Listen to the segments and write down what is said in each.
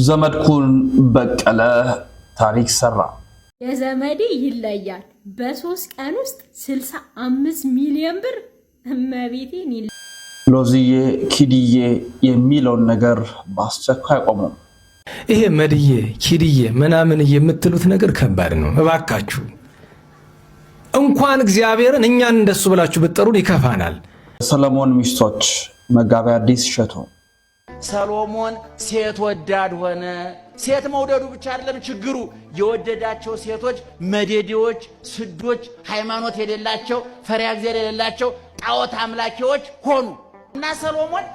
ዘመድኩን በቀለ ታሪክ ሰራ። የዘመዴ ይለያል በ3 ቀን ውስጥ 65 ሚሊዮን ብር እመቤቴን ሎዚዬ ኪድዬ የሚለውን ነገር ባስቸኳይ ቆሙ። ይሄ መድዬ ኪድዬ ምናምን የምትሉት ነገር ከባድ ነው። እባካችሁ እንኳን እግዚአብሔርን እኛን እንደሱ ብላችሁ ብትጠሩን ይከፋናል። ሰሎሞን ሚስቶች መጋቢ አዲስ እሸቱ ሰሎሞን ሴት ወዳድ ሆነ። ሴት መውደዱ ብቻ አይደለም ችግሩ፣ የወደዳቸው ሴቶች መዴዴዎች፣ ስዶች፣ ሃይማኖት የሌላቸው ፈሪሃ እግዚአብሔር የሌላቸው ጣዖት አምላኪዎች ሆኑ እና ሰሎሞን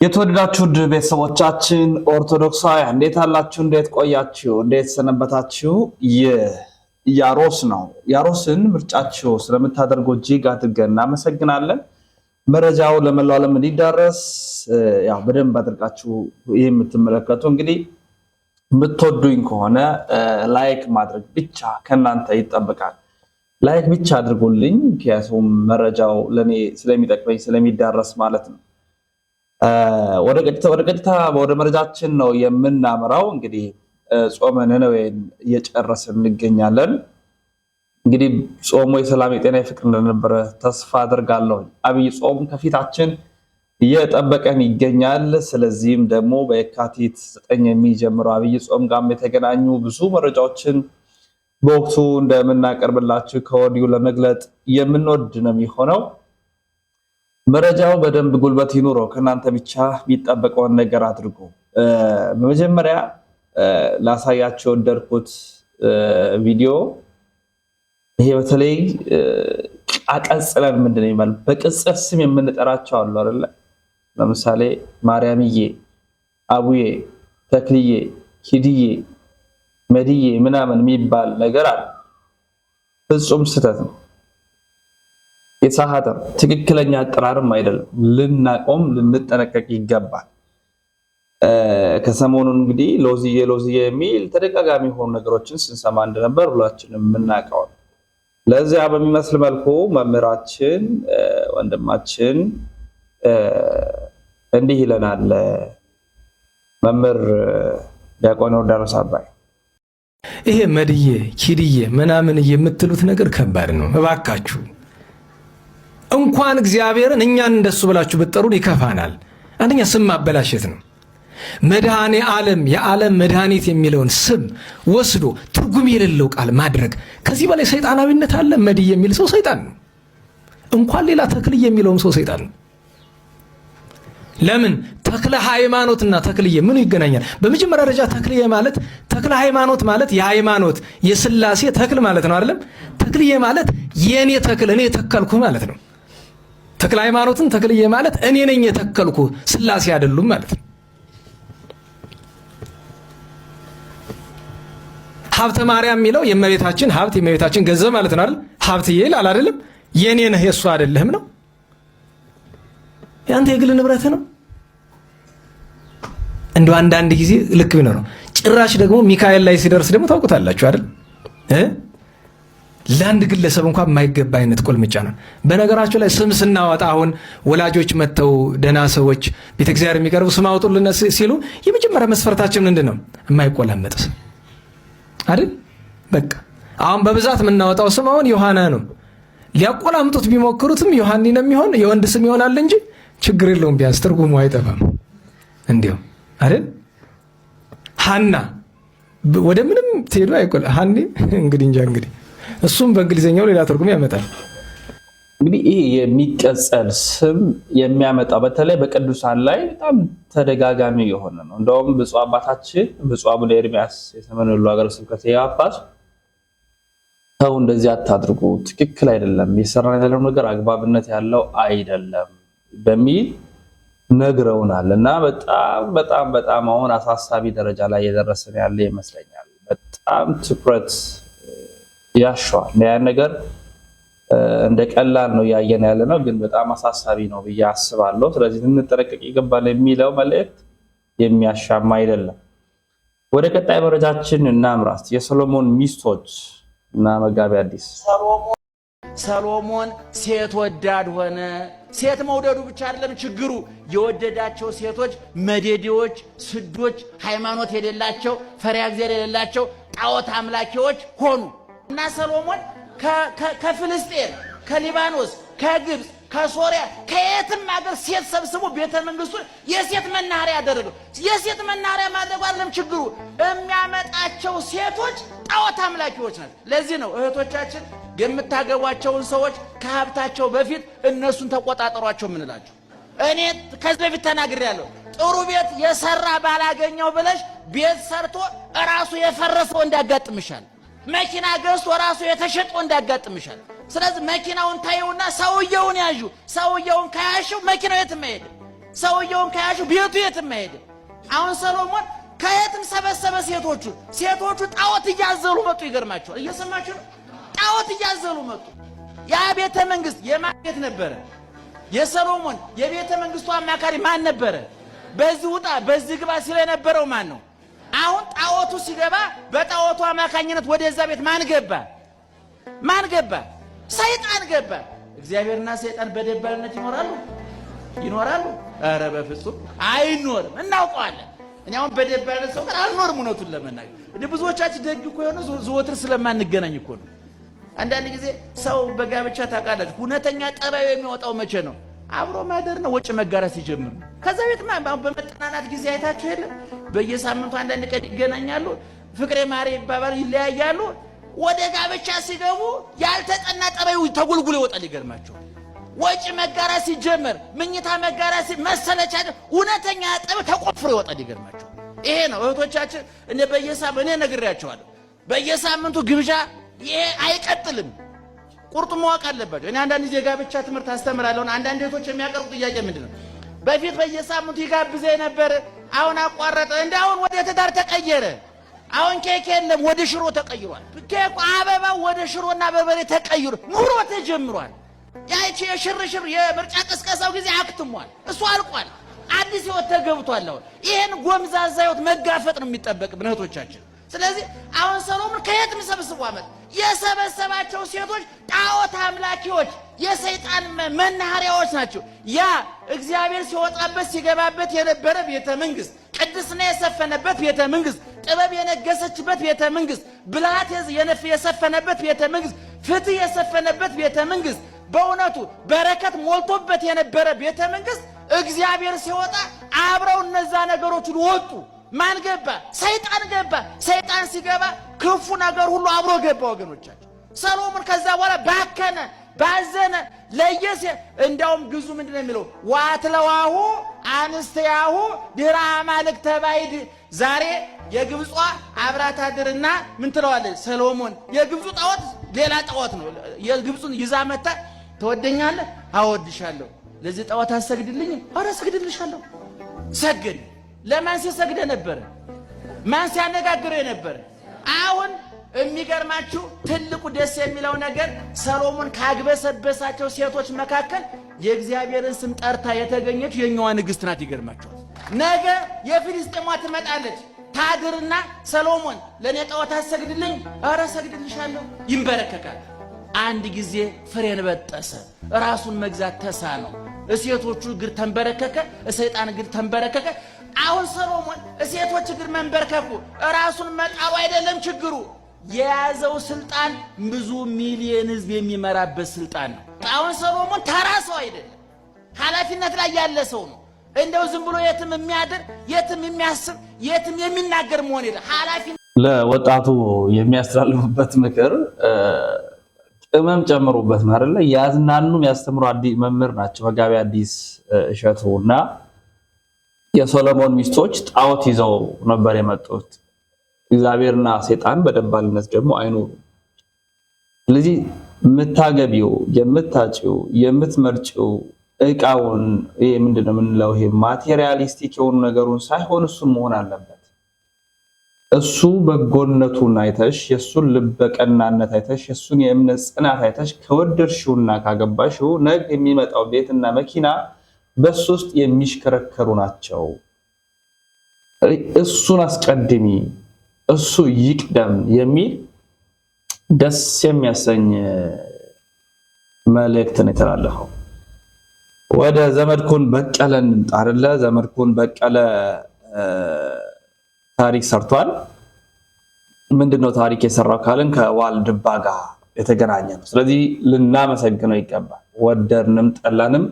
የተወደዳችሁ ቤተሰቦቻችን ኦርቶዶክሳውያን እንዴት አላችሁ? እንዴት ቆያችሁ? እንዴት ሰነበታችሁ? ያሮስ ነው። ያሮስን ምርጫችሁ ስለምታደርጉ እጅግ አድርገን እናመሰግናለን። መረጃው ለመላው ዓለም እንዲዳረስ ያው በደንብ አድርጋችሁ ይሄ የምትመለከቱ እንግዲህ የምትወዱኝ ከሆነ ላይክ ማድረግ ብቻ ከናንተ ይጠበቃል። ላይክ ብቻ አድርጉልኝ፣ ምክንያቱም መረጃው ለኔ ስለሚጠቅመኝ ስለሚዳረስ ማለት ነው። ወደ መረጃችን ነው የምናመራው። እንግዲህ ጾመ ነነዌን እየጨረስን እንገኛለን። እንግዲህ ጾሙ የሰላም የጤና የፍቅር እንደነበረ ተስፋ አድርጋለሁ። አብይ ጾም ከፊታችን እየጠበቀን ይገኛል። ስለዚህም ደግሞ በየካቲት 9 የሚጀምረው አብይ ጾም ጋር የተገናኙ ብዙ መረጃዎችን በወቅቱ እንደምናቀርብላችሁ ከወዲሁ ለመግለጥ የምንወድ ነው የሚሆነው። መረጃው በደንብ ጉልበት ይኑረው፣ ከናንተ ብቻ የሚጠበቀውን ነገር አድርጉ። በመጀመሪያ ላሳያችሁ ወደድኩት ቪዲዮ ይሄ በተለይ አቀጽለን ምንድነው ይባል በቅጽል ስም የምንጠራቸው አሉ አይደለ? ለምሳሌ ማርያምዬ፣ አቡዬ፣ ተክልዬ፣ ኪድዬ፣ መድዬ ምናምን የሚባል ነገር አለ። ፍጹም ስህተት ነው። የተሳሳተ ትክክለኛ አጠራርም አይደለም። ልናቆም ልንጠነቀቅ ይገባል። ከሰሞኑን እንግዲህ ሎዚዬ የሚል ተደጋጋሚ ሆኑ ነገሮችን ስንሰማ እንደነበር ሁላችንም የምናውቀው። ለዚያ በሚመስል መልኩ መምህራችን ወንድማችን እንዲህ ይለናል። መምህር ዲያቆን ዮርዳኖስ አባይ ይሄ መድዬ ኪድዬ ምናምን የምትሉት ነገር ከባድ ነው። እባካችሁ እንኳን እግዚአብሔርን እኛን እንደሱ ብላችሁ ብትጠሩን ይከፋናል። አንደኛ ስም ማበላሸት ነው። መድኃኔ ዓለም የዓለም መድኃኒት የሚለውን ስም ወስዶ ትርጉም የሌለው ቃል ማድረግ ከዚህ በላይ ሰይጣናዊነት አለ? መድዬ የሚል ሰው ሰይጣን ነው። እንኳን ሌላ ተክልዬ የሚለውም ሰው ሰይጣን ነው። ለምን ተክለ ሃይማኖትና ተክልዬ ምኑ ይገናኛል? በመጀመሪያ ደረጃ ተክልዬ ማለት ተክለ ሃይማኖት ማለት የሃይማኖት የሥላሴ ተክል ማለት ነው አይደለም? ተክልዬ ማለት የኔ ተክል እኔ ተከልኩ ማለት ነው። ተክለ ሃይማኖትን ተክልዬ ማለት እኔ ነኝ የተከልኩ ሥላሴ አይደሉም ማለት ነው። ሀብተ ማርያም የሚለው የእመቤታችን ሀብት የእመቤታችን ገንዘብ ማለት ነው አይደል? ሀብትዬ ይላል አይደለም? የኔ ነህ የሱ አይደለህም ነው። ያንተ የግል ንብረት ነው። እንደው አንዳንድ ጊዜ ልክ ቢኖረው ጭራሽ ደግሞ ሚካኤል ላይ ሲደርስ ደግሞ ታውቁታላችሁ አይደል? ለአንድ ግለሰብ እንኳን የማይገባ አይነት ቁልምጫ ነው። በነገራችሁ ላይ ስም ስናወጣ አሁን ወላጆች መተው ደህና ሰዎች ቤተ እግዚአብሔር የሚቀርቡ ስም አውጡልን ሲሉ የመጀመሪያ መስፈርታችን ምንድን ነው? የማይቆላመጥ ስም አይደል? በቃ አሁን በብዛት የምናወጣው ስም አሁን ዮሐና ነው። ሊያቆላምጡት ቢሞክሩትም ዮሐኒ ነው የሚሆን፣ የወንድ ስም ይሆናል እንጂ ችግር የለውም። ቢያንስ ትርጉሙ አይጠፋም። እንዲሁ አይደል? ሐና ወደ ምንም ትሄዱ አይቆላ ሐኒ እንግዲህ እንጃ እንግዲህ እሱም በእንግሊዘኛው ሌላ ትርጉም ያመጣል። እንግዲህ ይሄ የሚቀጸል ስም የሚያመጣው በተለይ በቅዱሳን ላይ በጣም ተደጋጋሚ የሆነ ነው። እንደውም ብፁዕ አባታችን ብፁዕ አቡነ ኤርሚያስ የሰሜን ወሎ ሀገረ ስብከት ጳጳስ ሰው እንደዚህ አታድርጉ፣ ትክክል አይደለም፣ የሰራን ያለው ነገር አግባብነት ያለው አይደለም በሚል ነግረውናል እና በጣም አሁን አሳሳቢ ደረጃ ላይ እየደረሰን ያለ ይመስለኛል። በጣም ትኩረት ያሻዋል ያን ነገር እንደ ቀላል ነው ያየን ያለ ነው፣ ግን በጣም አሳሳቢ ነው ብዬ አስባለሁ። ስለዚህ ልንጠነቀቅ ይገባል የሚለው መልእክት የሚያሻማ አይደለም። ወደ ቀጣይ መረጃችን እናምራት። የሰሎሞን ሚስቶች እና መጋቢ አዲስ ሰሎሞን ሴት ወዳድ ሆነ። ሴት መውደዱ ብቻ አይደለም ችግሩ፣ የወደዳቸው ሴቶች መዴዴዎች፣ ስዶች፣ ሃይማኖት የሌላቸው ፈሪሃ እግዚአብሔር የሌላቸው ጣዖት አምላኪዎች ሆኑ እና ሰሎሞን ከፍልስጤም፣ ከሊባኖስ፣ ከግብፅ፣ ከሶሪያ ከየትም ሀገር ሴት ሰብስቦ ቤተ መንግስቱን የሴት መናኸሪያ ያደረገው። የሴት መናኸሪያ ማድረጉ አይደለም ችግሩ፣ የሚያመጣቸው ሴቶች ጣዖት አምላኪዎች ናቸው። ለዚህ ነው እህቶቻችን የምታገቧቸውን ሰዎች ከሀብታቸው በፊት እነሱን ተቆጣጠሯቸው የምንላቸው። እኔ ከዚህ በፊት ተናግሬያለሁ። ጥሩ ቤት የሰራ ባላገኘው ብለሽ ቤት ሰርቶ ራሱ የፈረሰው እንዳጋጥምሻል። መኪና ገዝቶ ራሱ የተሸጠው እንዳጋጥምሻል። ስለዚህ መኪናውን ታዩና ሰውየውን ያዡ። ሰውየውን ከያሽው መኪናው የትም አይሄድም። ሰውየውን ከያሽው ቤቱ የትም አይሄድም። አሁን ሰሎሞን ከየትም ሰበሰበ ሴቶቹ ጣዖት እያዘሉ መጡ። ይገርማቸዋል። እየሰማችሁ ነው? ጣዖት እያዘሉ መጡ። ያ ቤተ መንግስት የማን ቤት ነበረ? የሰሎሞን የቤተ መንግስቱ አማካሪ ማን ነበረ? በዚህ ውጣ በዚህ ግባ ስለነበረው ማን ነው? አሁን ጣዖቱ ሲገባ በጣዖቱ አማካኝነት ወደዛ ቤት ማን ገባ? ሰይጣን ገባ። እግዚአብሔርና ሰይጣን በደባልነት ይኖራሉ? ኧረ በፍጹም አይኖርም። እናውቀዋለን። እኔ አሁን በደባልነት ሰው ጋር አልኖርም። እውነቱን ለመናገር ብዙዎቻችን ደግ እኮ የሆነ ዘወትር ስለማንገናኝ እኮ ነው። አንዳንድ ጊዜ ሰው በጋብቻ ታውቃላችሁ እውነተኛ ጠባዩ የሚወጣው መቼ ነው? አብሮ ማደር ነው፣ ወጭ መጋራት ሲጀምር። ከዛ ቤት በመጠናናት ጊዜ አይታችሁ የለም? በየሳምንቱ አንዳንድ ቀን ይገናኛሉ፣ ፍቅሬ ማሬ ይባባሉ፣ ይለያያሉ። ወደ ጋብቻ ሲገቡ ያልተጠና ጠባዩ ተጎልጉሎ ይወጣል። ይገርማቸዋል። ወጭ መጋራት ሲጀምር፣ ምኝታ መጋራት መሰለቻ፣ እውነተኛ ጠባዩ ተቆፍሮ ይወጣል። ይገርማቸዋል። ይሄ ነው እህቶቻችን። እኔ ነግሬያቸዋለሁ። በየሳምንቱ ግብዣ ይሄ አይቀጥልም። ቁርጡ ማወቅ አለባቸው። እኔ አንዳንድ ጊዜ ጋብቻ ትምህርት አስተምራለሁ። አንዳንድ እህቶች የሚያቀርቡ ጥያቄ ምንድነው? በፊት በየሳምንቱ ይጋብዘኝ ነበር፣ አሁን አቋረጠ፣ አሁን ወደ ትዳር ተቀየረ። አሁን ኬክ የለም፣ ወደ ሽሮ ተቀይሯል። ኬክ አበባው ወደ ሽሮና በርበሬ ተቀይሮ ኑሮ ተጀምሯል። ያቺ የሽርሽር የምርጫ ቅስቀሳው ጊዜ አክትሟል። እሱ አልቋል። አዲስ ህይወት ተገብቷል። አሁን ይሄን ጎምዛዛ ህይወት መጋፈጥ ነው የሚጠበቅብን እህቶቻችን። ስለዚህ አሁን ሰሎሞን ከየትም ሰብስቦ አመጣ። የሰበሰባቸው ሴቶች ጣዖት አምላኪዎች፣ የሰይጣን መናኸሪያዎች ናቸው። ያ እግዚአብሔር ሲወጣበት ሲገባበት የነበረ ቤተ መንግስት፣ ቅድስና የሰፈነበት ቤተ መንግስት፣ ጥበብ የነገሰችበት ቤተ መንግስት፣ ብልሃት የሰፈነበት ቤተ መንግስት፣ ፍትህ የሰፈነበት ቤተ መንግስት፣ በእውነቱ በረከት ሞልቶበት የነበረ ቤተ መንግስት እግዚአብሔር ሲወጣ አብረው እነዛ ነገሮች ወጡ። ማን ገባ? ሰይጣን ገባ። ሰይጣን ሲገባ ክፉ ነገር ሁሉ አብሮ ገባ። ወገኖቻችን ሰሎሞን ከዛ በኋላ ባከነ፣ ባዘነ፣ ለየሰ። እንዳውም ግዙ ምንድነው የሚለው? ዋትለዋሁ አንስተያሁ ድራ አማልክተ ባዕድ። ዛሬ የግብጿ አብራታድርና ምን ትለዋለች? ሰሎሞን የግብፁ ጣዖት ሌላ ጣዖት ነው። የግብፁን ይዛ መጣ። ተወደኛለህ? አወድሻለሁ። ለዚህ ጣዖት አሰግድልኝ? አረ ሰግድልሻለሁ። ሰግድ። ለማን ሲሰግደ ነበር? ማን ሲያነጋግረ ነበር? አሁን የሚገርማችሁ ትልቁ ደስ የሚለው ነገር ሰሎሞን ካግበሰበሳቸው ሴቶች መካከል የእግዚአብሔርን ስም ጠርታ የተገኘች የኛዋ ንግስት ናት። ይገርማችኋል። ነገ የፊልስጤሟ ትመጣለች። ታድርና ሰሎሞን ለኔ ጣዖት አሰግድልኝ? አረ ሰግድልሻለሁ። ይንበረከካል። አንድ ጊዜ ፍሬን በጠሰ፣ ራሱን መግዛት ተሳነው። እሴቶቹ እግር ተንበረከከ፣ ሰይጣን እግር ተንበረከከ። አሁን ሰሎሞን እሴቶች እግር መንበርከኩ ራሱን መጣው አይደለም ችግሩ፣ የያዘው ስልጣን ብዙ ሚሊዮን ህዝብ የሚመራበት ስልጣን ነው። አሁን ሰሎሞን ተራ ሰው አይደለም፣ ኃላፊነት ላይ ያለ ሰው ነው። እንደው ዝም ብሎ የትም የሚያድር የትም የሚያስብ የትም የሚናገር መሆን የለ ኃላፊነት። ለወጣቱ የሚያስተላልፉበት ምክር ቅመም ጨምሩበት ማለት ነው። ያዝናኑ የሚያስተምሩ መምህር ናቸው መጋቢ አዲስ እሸቱና የሶሎሞን ሚስቶች ጣዖት ይዘው ነበር የመጡት። እግዚአብሔርና ሰይጣን በደባልነት ደግሞ አይኖሩ። ስለዚህ የምታገቢው የምታጭው የምትመርጭው እቃውን ይሄ ምንድነው የምንለው ይሄ ማቴሪያሊስቲክ የሆኑ ነገሩን ሳይሆን እሱን መሆን አለበት። እሱ በጎነቱን አይተሽ የሱን ልበቀናነት አይተሽ የሱን የእምነት ጽናት አይተሽ ከወደድሽውና ካገባሽው ነገ የሚመጣው ቤትና መኪና በሱ ውስጥ የሚሽከረከሩ ናቸው። እሱን አስቀድሚ፣ እሱ ይቅደም የሚል ደስ የሚያሰኝ መልእክት ነው የተላለፈው። ወደ ዘመድኩን በቀለ እንምጣ አይደለ? ዘመድኩን በቀለ ታሪክ ሰርቷል። ምንድነው ታሪክ የሰራው ካልን ከዋልድባ ጋር የተገናኘ ነው። ስለዚህ ልናመሰግነው ይገባል። ወደድንም ጠላንም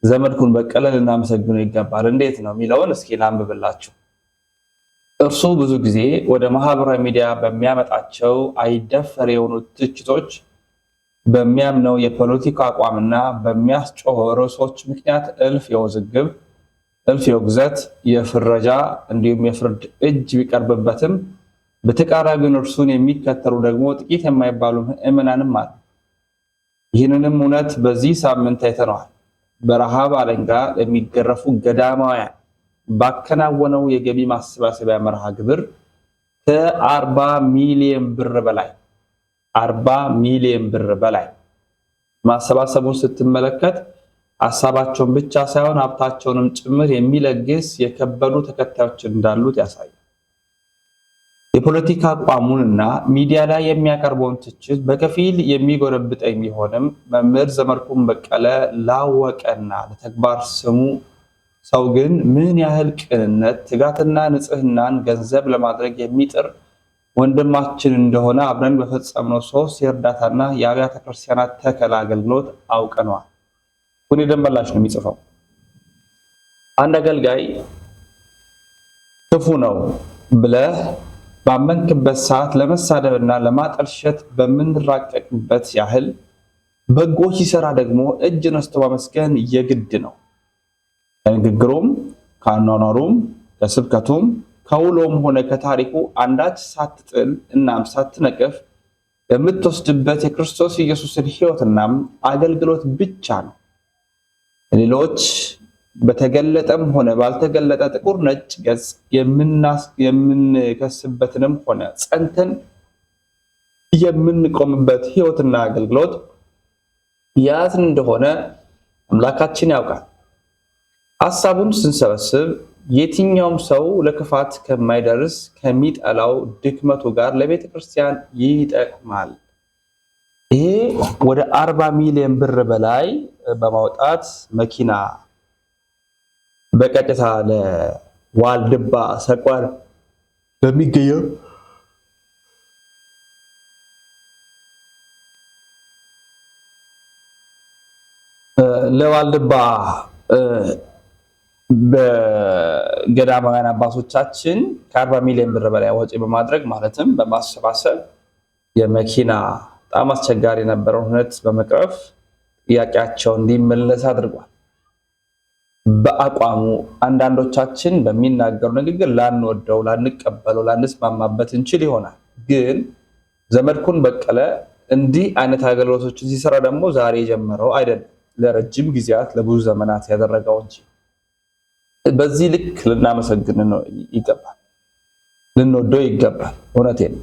ዘመድኩን በቀለ ልናመሰግነው ይገባል። እንዴት ነው የሚለውን እስኪ ላንብብላችሁ። እርሱ ብዙ ጊዜ ወደ ማህበራዊ ሚዲያ በሚያመጣቸው አይደፈር የሆኑ ትችቶች፣ በሚያምነው የፖለቲካ አቋምና በሚያስጮህ ርዕሶች ምክንያት እልፍ የውዝግብ፣ እልፍ የውግዘት፣ የፍረጃ እንዲሁም የፍርድ እጅ ቢቀርብበትም በተቃራኒው እርሱን የሚከተሉ ደግሞ ጥቂት የማይባሉ ምዕመናንም አሉ። ይህንንም እውነት በዚህ ሳምንት አይተነዋል። በረሃብ አለንጋ የሚገረፉ ገዳማውያን ባከናወነው የገቢ ማሰባሰቢያ መርሃ ግብር ከ40 ሚሊዮን ብር በላይ 40 ሚሊዮን ብር በላይ ማሰባሰቡን ስትመለከት ሀሳባቸውን ብቻ ሳይሆን ሀብታቸውንም ጭምር የሚለግስ የከበዱ ተከታዮች እንዳሉት ያሳያል። የፖለቲካ አቋሙንና ሚዲያ ላይ የሚያቀርበውን ትችት በከፊል የሚጎረብጠኝ ቢሆንም መምህር ዘመድኩን በቀለ ላወቀና ለተግባር ስሙ ሰው ግን ምን ያህል ቅንነት፣ ትጋትና ንጽህናን ገንዘብ ለማድረግ የሚጥር ወንድማችን እንደሆነ አብረን በፈጸምነው 3 የእርዳታና የአብያተ ክርስቲያናት ተከላ አገልግሎት አውቀነዋል። ሁኔ ደንበላሽ ነው የሚጽፈው። አንድ አገልጋይ ክፉ ነው ብለህ ባመንክበት ሰዓት ለመሳደብና ለማጠልሸት በምንራቀቅበት ያህል በጎ ሲሰራ ደግሞ እጅ ነስቶ ማመስገን የግድ ነው። ከንግግሩም ከአኗኗሩም ከስብከቱም ከውሎም ሆነ ከታሪኩ አንዳች ሳትጥል እናም ሳትነቅፍ የምትወስድበት የክርስቶስ ኢየሱስን ሕይወትና አገልግሎት ብቻ ነው። ሌሎች በተገለጠም ሆነ ባልተገለጠ ጥቁር ነጭ ገጽ የምንከስበትንም ሆነ ጸንተን የምንቆምበት ሕይወትና አገልግሎት ያዝን እንደሆነ አምላካችን ያውቃል። ሐሳቡን ስንሰበስብ የትኛውም ሰው ለክፋት ከማይደርስ ከሚጠላው ድክመቱ ጋር ለቤተ ክርስቲያን ይጠቅማል። ይሄ ወደ 40 ሚሊዮን ብር በላይ በማውጣት መኪና በቀጥታ ለዋልድባ ሰቋር በሚገኘው ለዋልድባ በገዳማውያን አባቶቻችን ከ40 ሚሊዮን ብር በላይ ወጪ በማድረግ ማለትም በማሰባሰብ የመኪና በጣም አስቸጋሪ የነበረውን ሁኔታ በመቅረፍ ጥያቄያቸው እንዲመለስ አድርጓል። በአቋሙ አንዳንዶቻችን በሚናገሩ ንግግር ላንወደው፣ ላንቀበለው፣ ላንስማማበት እንችል ይሆናል። ግን ዘመድኩን በቀለ እንዲህ አይነት አገልግሎቶችን ሲሰራ ደግሞ ዛሬ የጀመረው አይደለም። ለረጅም ጊዜያት ለብዙ ዘመናት ያደረገው እንጂ በዚህ ልክ ልናመሰግን ነው ይገባል፣ ልንወደው ይገባል። እውነቴን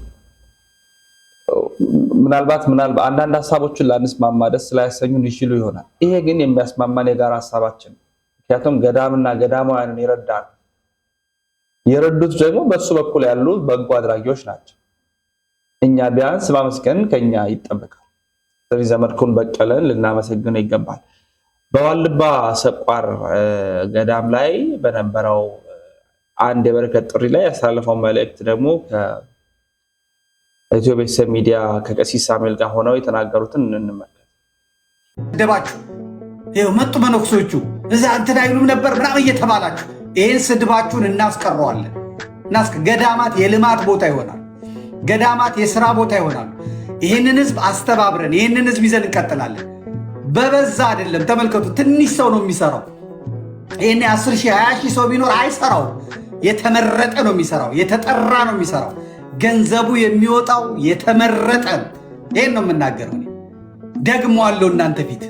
ምናልባት አንዳንድ ሀሳቦችን ላንስማማ ደስ ላያሰኙን ይችሉ ይሆናል። ይሄ ግን የሚያስማማን የጋራ ሀሳባችን። ምክንያቱም ገዳምና ገዳማውያንን ይረዳል። የረዱት ደግሞ በሱ በኩል ያሉ በጎ አድራጊዎች ናቸው። እኛ ቢያንስ ማመስገን ከኛ ይጠበቃል። ስለዚህ ዘመድኩን በቀለን ልናመሰግነው ይገባል። በዋልድባ ሰቋር ገዳም ላይ በነበረው አንድ የበረከት ጥሪ ላይ ያስተላለፈው መልእክት ደግሞ ከኢትዮ ቤተሰብ ሚዲያ ከቀሲስ ሳሙኤል ጋር ሆነው የተናገሩትን እንመልከት። ደባችሁ ይኸው መጡ መነኩሶቹ እዛ እንትን አይሉም ነበር ምናምን እየተባላችሁ ይህን ስድባችሁን እናስቀረዋለን። ገዳማት የልማት ቦታ ይሆናል። ገዳማት የስራ ቦታ ይሆናሉ። ይህንን ህዝብ አስተባብረን ይህንን ህዝብ ይዘን እንቀጥላለን። በበዛ አይደለም። ተመልከቱ፣ ትንሽ ሰው ነው የሚሰራው። ይህን 10 ሺህ 20 ሺህ ሰው ቢኖር አይሰራው። የተመረጠ ነው የሚሰራው፣ የተጠራ ነው የሚሰራው። ገንዘቡ የሚወጣው የተመረጠ ነው። ይህን ነው የምናገረው። ደግመዋለሁ፣ እናንተ ፊት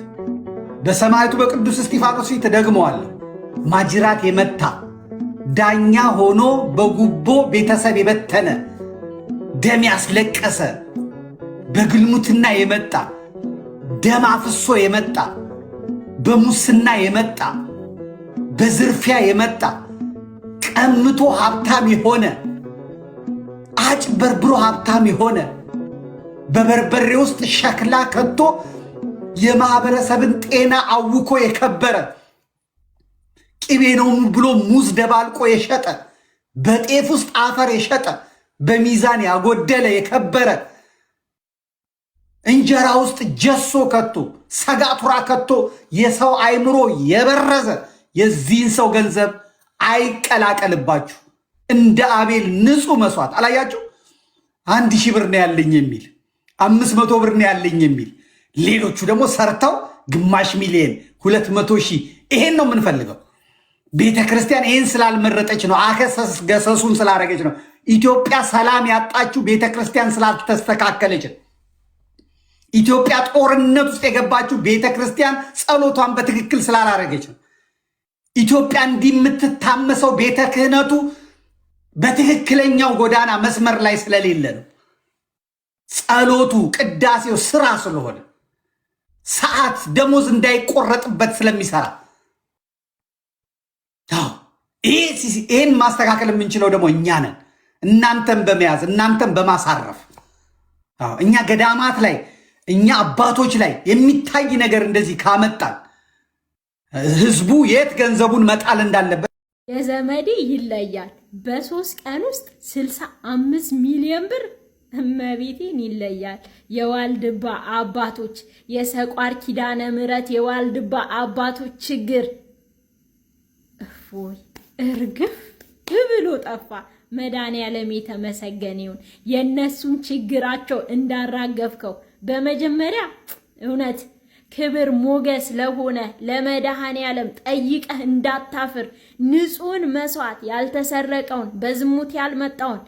በሰማዕቱ በቅዱስ እስጢፋኖስ ፊት ደግመዋለሁ። ማጅራት የመታ ዳኛ ሆኖ በጉቦ ቤተሰብ የበተነ ደም ያስለቀሰ በግልሙትና የመጣ ደም አፍሶ የመጣ በሙስና የመጣ በዝርፊያ የመጣ ቀምቶ ሀብታም የሆነ አጭበርብሮ ሀብታም የሆነ በበርበሬ ውስጥ ሸክላ ከቶ የማህበረሰብን ጤና አውኮ የከበረ ቅቤ ነው ብሎ ሙዝ ደባልቆ የሸጠ በጤፍ ውስጥ አፈር የሸጠ በሚዛን ያጎደለ የከበረ እንጀራ ውስጥ ጀሶ ከቶ ሰጋቱራ ከቶ የሰው አይምሮ የበረዘ የዚህን ሰው ገንዘብ አይቀላቀልባችሁ። እንደ አቤል ንጹህ መስዋዕት አላያችሁ? 1000 ብር ነው ያለኝ የሚል 500 ብር ነው ያለኝ የሚል ሌሎቹ ደግሞ ሰርተው ግማሽ ሚሊዮን 200,000 ይሄን ነው የምንፈልገው። ቤተ ክርስቲያን ይሄን ስላልመረጠች ነው፣ አከሰስ ገሰሱን ስላረገች ነው። ኢትዮጵያ ሰላም ያጣችው ቤተ ክርስቲያን ስላልተስተካከለች ነው። ኢትዮጵያ ጦርነት ውስጥ የገባችው ቤተ ክርስቲያን ጸሎቷን በትክክል ስላላረገች ነው። ኢትዮጵያ እንዲምትታመሰው ቤተ ክህነቱ በትክክለኛው ጎዳና መስመር ላይ ስለሌለ ነው። ጸሎቱ ቅዳሴው ስራ ስለሆነ ሰዓት ደሞዝ እንዳይቆረጥበት ስለሚሰራ ይህን ማስተካከል የምንችለው ደግሞ እኛ ነን። እናንተን በመያዝ እናንተን በማሳረፍ እኛ ገዳማት ላይ እኛ አባቶች ላይ የሚታይ ነገር እንደዚህ ካመጣን ህዝቡ የት ገንዘቡን መጣል እንዳለበት የዘመዴ ይለያል። በ3 ቀን ውስጥ 65 ሚሊዮን ብር እመቤቴን ይለያል። የዋልድባ አባቶች የሰቋር ኪዳነ ምሕረት የዋልድባ አባቶች ችግር እፎይ እርግፍ ብሎ ጠፋ። መድኃኔዓለም የተመሰገነ ይሁን። የነሱን ችግራቸው እንዳራገፍከው በመጀመሪያ እውነት ክብር ሞገስ ለሆነ ለመድኃኔዓለም ጠይቀህ እንዳታፍር ንጹህን መስዋዕት ያልተሰረቀውን በዝሙት ያልመጣውን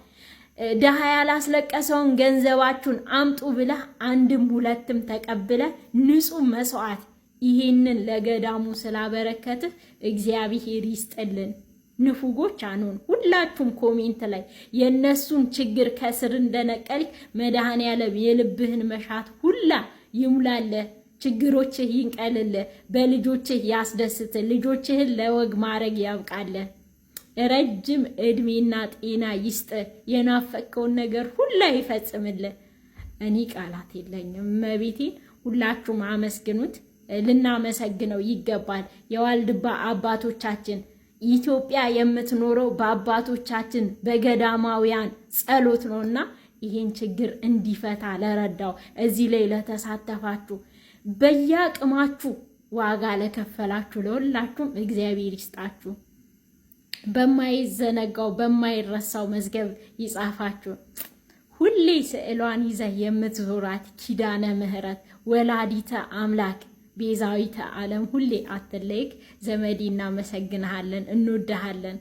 ደሃ ያላስለቀሰውን ገንዘባችሁን አምጡ ብለህ 1ም 2ም ተቀብለ ንጹህ መስዋዕት ይሄንን ለገዳሙ ስላበረከትህ እግዚአብሔር ይስጥልን። ንፉጎች አንሆን። ሁላችሁም ኮሜንት ላይ የነሱን ችግር ከስር እንደነቀልክ መድኃኔዓለም የልብህን መሻት ሁላ ይሙላለ፣ ችግሮችህ ይንቀልለ፣ በልጆችህ ያስደስት፣ ልጆችህን ለወግ ማድረግ ያብቃለ፣ ረጅም እድሜና ጤና ይስጥ፣ የናፈቀውን ነገር ሁላ ይፈጽምለ። እኔ ቃላት የለኝም። እመቤቴን ሁላችሁም አመስግኑት፣ ልናመሰግነው ይገባል። የዋልድባ አባቶቻችን ኢትዮጵያ የምትኖረው በአባቶቻችን በገዳማውያን ጸሎት ነውና ይሄን ችግር እንዲፈታ ለረዳው እዚህ ላይ ለተሳተፋችሁ በያቅማችሁ ዋጋ ለከፈላችሁ ለሁላችሁም እግዚአብሔር ይስጣችሁ። በማይዘነጋው በማይረሳው መዝገብ ይጻፋችሁ። ሁሌ ስዕሏን ይዘህ የምትዞራት ኪዳነ ምሕረት ወላዲተ አምላክ ቤዛዊተ ዓለም ሁሌ አትለይክ። ዘመዴ እናመሰግንሃለን፣ እንወድሃለን።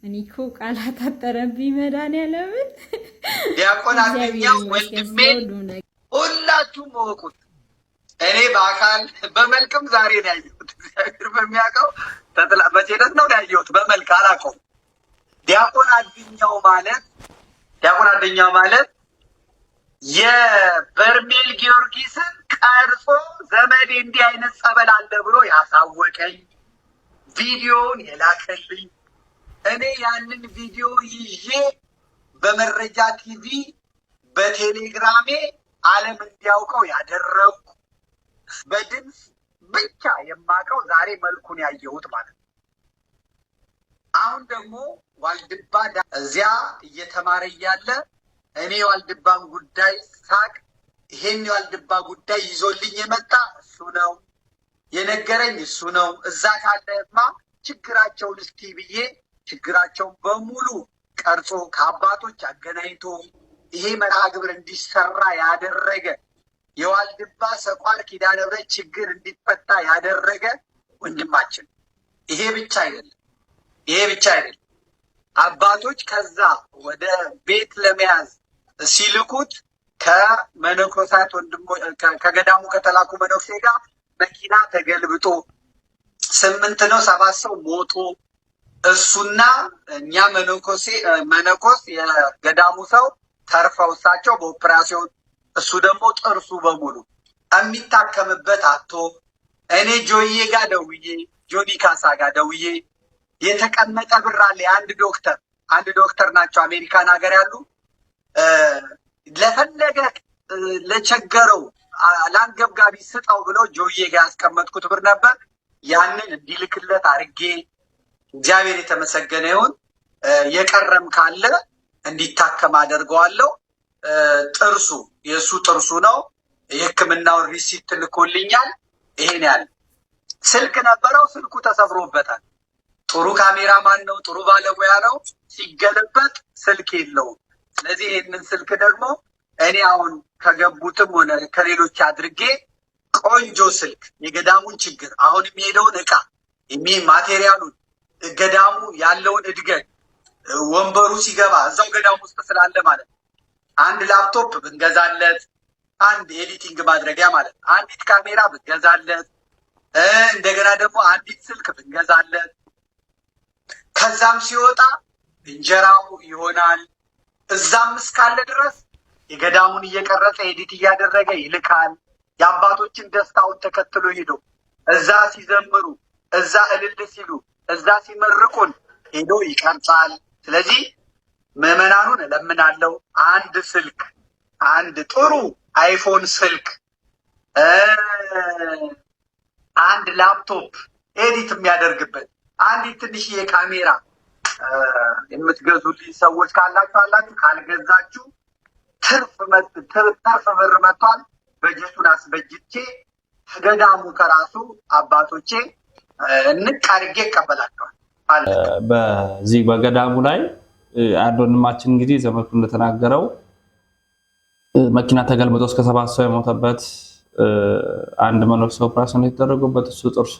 እኔ እኮ ቃላት አጠረብኝ። መድኃኔዓለምን ዲያቆን አገኘው ወንድሜ ሁላችሁም ወቁት። እኔ በአካል በመልክም ዛሬ ነው ያየሁት። እግዚአብሔር በሚያውቀው በቴለት ነው ያየሁት፣ በመልክ አላውቀውም። ዲያቆን አገኘው ማለት የበርሜል ጊዮርጊስን ቀርጾ ዘመዴ እንዲህ አይነት ጸበል አለ ብሎ ያሳወቀኝ ቪዲዮውን የላከልኝ እኔ ያንን ቪዲዮ ይዤ በመረጃ ቲቪ በቴሌግራሜ ዓለም እንዲያውቀው ያደረኩ በድምፅ ብቻ የማውቀው ዛሬ መልኩን ያየሁት ማለት ነው። አሁን ደግሞ ዋልድባ እዚያ እየተማረ እያለ እኔ ዋልድባን ጉዳይ ሳቅ ይሄን የዋልድባ ጉዳይ ይዞልኝ የመጣ እሱ ነው የነገረኝ እሱ ነው። እዛ ካለማ ችግራቸውን እስኪ ብዬ ችግራቸውን በሙሉ ቀርጾ ከአባቶች አገናኝቶ ይሄ መርሃ ግብር እንዲሰራ ያደረገ የዋልድባ ሰቋር ኪዳነ ምሕረት ችግር እንዲፈታ ያደረገ ወንድማችን። ይሄ ብቻ አይደለም። አባቶች ከዛ ወደ ቤት ለመያዝ ሲልኩት ከመነኮሳት ከገዳሙ ከተላኩ መነኩሴ ጋር መኪና ተገልብጦ 8 ነው 7 ሰው ሞቶ እሱና እኛ መነኮስ የገዳሙ ሰው ተርፈው እሳቸው በኦፕራሲዮን እሱ ደግሞ ጥርሱ በሙሉ የሚታከምበት አቶ እኔ ጆኒ ካሳ ጋር ደውዬ የተቀመጠ ብር አለ። አንድ ዶክተር ናቸው አሜሪካን ሀገር ያሉ ለፈለገ ለቸገረው ለአንገብጋቢ ስጠው ብለው ጆዬ ጋር ያስቀመጥኩት ብር ነበር። ያንን እንዲልክለት አድርጌ እግዚአብሔር የተመሰገነ ይሁን። የቀረም ካለ እንዲታከም አደርገዋለሁ። ጥርሱ የእሱ ጥርሱ ነው። የሕክምናውን ሪሲት ልኮልኛል። ይሄን ያለ ስልክ ነበረው፣ ስልኩ ተሰብሮበታል። ጥሩ ካሜራማን ነው፣ ጥሩ ባለሙያ ነው። ሲገለበጥ ስልክ የለውም። ስለዚህ ይህንን ስልክ ደግሞ እኔ አሁን ከገቡትም ሆነ ከሌሎች አድርጌ ቆንጆ ስልክ የገዳሙን ችግር አሁን የሚሄደውን እቃ ማቴሪያሉን ገዳሙ ያለውን እድገት ወንበሩ ሲገባ እዛው ገዳሙ ውስጥ ስላለ ማለት ነው። አንድ ላፕቶፕ ብንገዛለት፣ አንድ ኤዲቲንግ ማድረጊያ ማለት ነው። አንዲት ካሜራ ብንገዛለት፣ እንደገና ደግሞ አንዲት ስልክ ብንገዛለት፣ ከዛም ሲወጣ እንጀራው ይሆናል። እዛም እስካለ ድረስ የገዳሙን እየቀረጸ ኤዲት እያደረገ ይልካል። የአባቶችን ደስታውን ተከትሎ ሄዶ እዛ ሲዘምሩ፣ እዛ እልል ሲሉ፣ እዛ ሲመርቁን ሄዶ ይቀርጻል። ስለዚህ ምዕመናኑን እለምናለሁ፣ አንድ ስልክ፣ አንድ ጥሩ አይፎን ስልክ፣ አንድ ላፕቶፕ ኤዲት የሚያደርግበት አንዲት ትንሽዬ ካሜራ የምትገዙልኝ ሰዎች ካላችሁ፣ ካልገዛችሁ ትርፍ ብር መጥቷል። በጀቱን አስበጅቼ ከገዳሙ ከራሱ አባቶቼ እንቅ አድርጌ ይቀበላቸዋል። በዚህ በገዳሙ ላይ አንድ ወንድማችን እንግዲህ ዘመድኩ እንደተናገረው መኪና ተገልብጦ እስከ 7 ሰው የሞተበት፣ አንድ መነኩሴ ኦፕራሲዮን የተደረገበት፣ እሱ ጥርሱ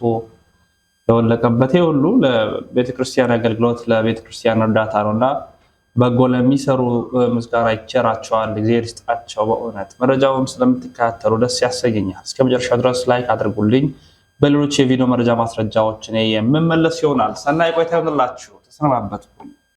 የወለቀበት፣ ይሄ ሁሉ ለቤተክርስቲያን አገልግሎት ለቤተክርስቲያን እርዳታ ነውና በጎ ለሚሰሩ ምስጋና ይቸራቸዋል። እግዚአብሔር ይስጣቸው። በእውነት መረጃውን ስለምትከታተሉ ደስ ያሰኘኛል። እስከ መጨረሻው ድረስ ላይክ አድርጉልኝ። በሌሎች የቪዲዮ መረጃ ማስረጃዎች እኔ የምመለስ ይሆናል። ሰናይ ቆይታ ይሁንላችሁ። ተሰናበትኩ።